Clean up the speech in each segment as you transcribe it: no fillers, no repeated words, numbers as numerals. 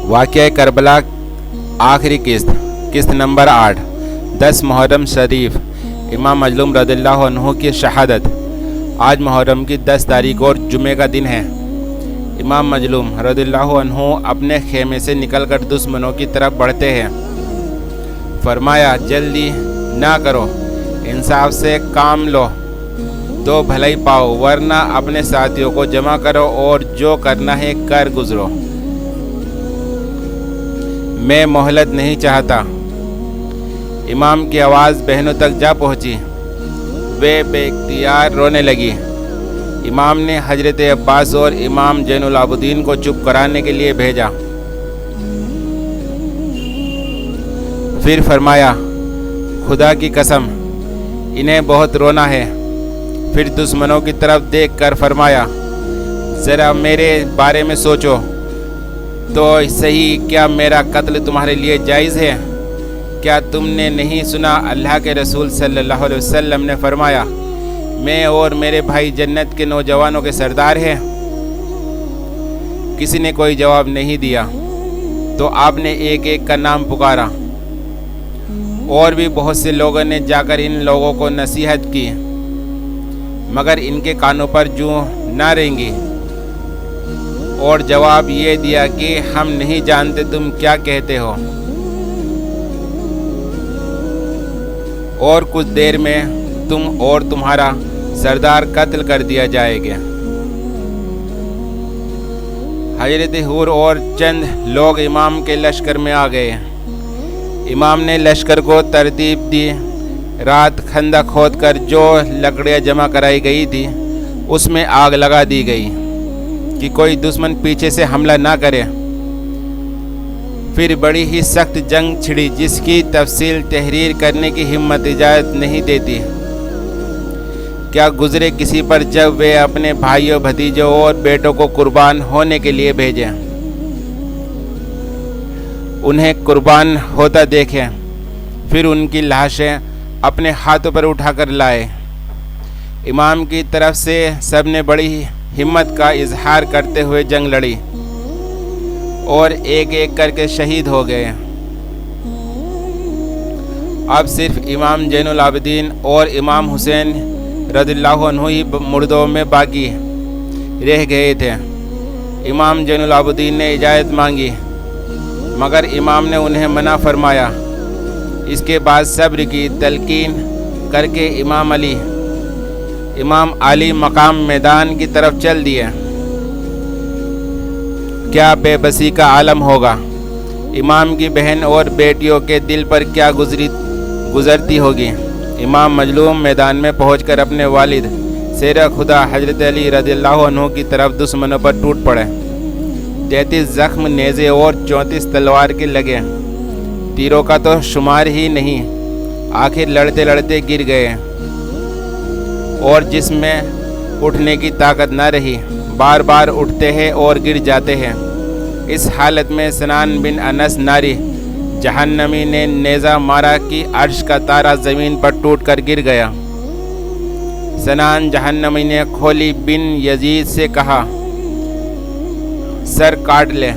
वाक़या करबला आखिरी किस्त नंबर 8 10 मुहर्रम शरीफ। इमाम मजलूम रज़ियल्लाहु अन्हु की शहादत। आज मुहर्रम की 10 तारीख और जुमे का दिन है। इमाम मजलूम रज़ियल्लाहु अन्हु अपने खेमे से निकलकर दुश्मनों की तरफ बढ़ते हैं। फरमाया, जल्दी ना करो, इंसाफ से काम लो तो भलाई पाओ, वरना अपने साथियों को जमा करो और जो करना है कर गुजरो। मैं मोहलत नहीं चाहता। इमाम की आवाज़ बहनों तक जा पहुंची। वे बेख्तियार रोने लगी। इमाम ने हजरत अब्बास और इमाम ज़ैनुल आबिदीन को चुप कराने के लिए भेजा। फिर फरमाया, खुदा की कसम, इन्हें बहुत रोना है। फिर दुश्मनों की तरफ देख कर फरमाया, ज़रा मेरे बारे में सोचो तो सही, क्या मेरा कत्ल तुम्हारे लिए जायज़ है? क्या तुमने नहीं सुना अल्लाह के रसूल सल्लल्लाहु अलैहि वसल्लम ने फरमाया, मैं और मेरे भाई जन्नत के नौजवानों के सरदार हैं? किसी ने कोई जवाब नहीं दिया तो आपने एक एक का नाम पुकारा। और भी बहुत से लोगों ने जाकर इन लोगों को नसीहत की, मगर इनके कानों पर जूं ना रेंगी और जवाब ये दिया कि हम नहीं जानते तुम क्या कहते हो। और कुछ देर में तुम और तुम्हारा सरदार कत्ल कर दिया जाएगा। हजरत हूर और चंद लोग इमाम के लश्कर में आ गए। इमाम ने लश्कर को तरतीब दी। रात खंदा खोद कर जो लकड़ियाँ जमा कराई गई थी उसमें आग लगा दी गई कि कोई दुश्मन पीछे से हमला ना करे। फिर बड़ी ही सख्त जंग छिड़ी, जिसकी तफसील तहरीर करने की हिम्मत इजाज़त नहीं देती। क्या गुजरे किसी पर जब वे अपने भाइयों, भतीजों और बेटों को कुर्बान होने के लिए भेजें, उन्हें कुर्बान होता देखें, फिर उनकी लाशें अपने हाथों पर उठाकर लाए। इमाम की तरफ से सब ने बड़ी हिम्मत का इजहार करते हुए जंग लड़ी और एक एक करके शहीद हो गए। अब सिर्फ इमाम ज़ैनुल आबिदीन और इमाम हुसैन रज़ियल्लाहु अन्हु ही मुर्दों में बाकी रह गए थे। इमाम ज़ैनुल आबिदीन ने इजाज़त मांगी, मगर इमाम ने उन्हें मना फरमाया। इसके बाद सब्र की तलकीन करके इमाम अली मकाम मैदान की तरफ चल दिए। क्या बेबसी का आलम होगा। इमाम की बहन और बेटियों के दिल पर क्या गुजरती होगी। इमाम मजलूम मैदान में पहुंचकर अपने वालिद शेर खुदा हजरत अली रज़ियल्लाहु अन्हु की तरफ दुश्मनों पर टूट पड़े। 33 जख्म नेज़े और 34 तलवार के लगे। तीरों का तो शुमार ही नहीं। आखिर लड़ते लड़ते गिर गए और जिसमें उठने की ताकत न रही। बार बार उठते हैं और गिर जाते हैं। इस हालत में सनान बिन अनस नारी जहन्नमी ने नेज़ा मारा कि अर्श का तारा ज़मीन पर टूट कर गिर गया। सनान जहन्नमी ने खोली बिन यजीद से कहा, सर काट ले।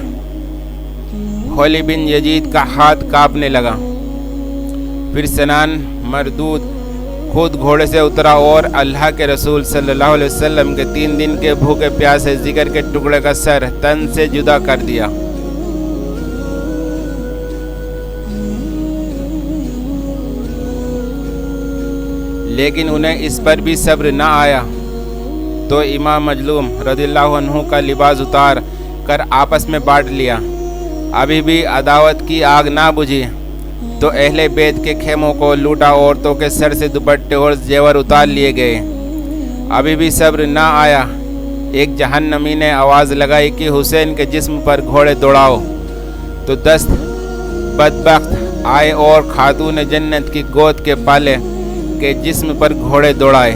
खोली बिन यजीद का हाथ कांपने लगा। फिर सनान मरदूद खुद घोड़े से उतरा और अल्लाह के रसूल सल्लल्लाहु अलैहि वसल्लम के 3 दिन के भूखे प्यासे जिगर के टुकड़े का सर तन से जुदा कर दिया। लेकिन उन्हें इस पर भी सब्र ना आया तो इमाम मजलूम रज़ियल्लाहु अन्हु का लिबास उतार कर आपस में बांट लिया। अभी भी अदावत की आग ना बुझी तो अहले बैत के खेमों को लूटा। औरतों के सर से दुपट्टे और जेवर उतार लिए गए। अभी भी सब्र ना आया। एक जहन्नमी ने आवाज़ लगाई कि हुसैन के जिस्म पर घोड़े दौड़ाओ। तो 10 बदबख्त आए और खातून जन्नत की गोद के पाले के जिस्म पर घोड़े दौड़ाए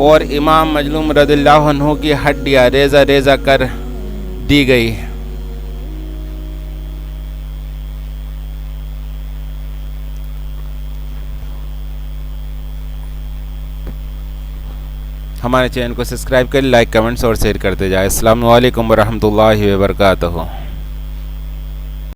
और इमाम मजलूम रज़ियल्लाहु अन्हु की हड्डियाँ रेज़ा रेज़ा कर दी गई। ہمارے چینل کو سبسکرائب کریں، لائک کمنٹس اور شیئر کرتے جائیں۔ السلام علیکم ورحمۃ اللہ وبرکاتہ۔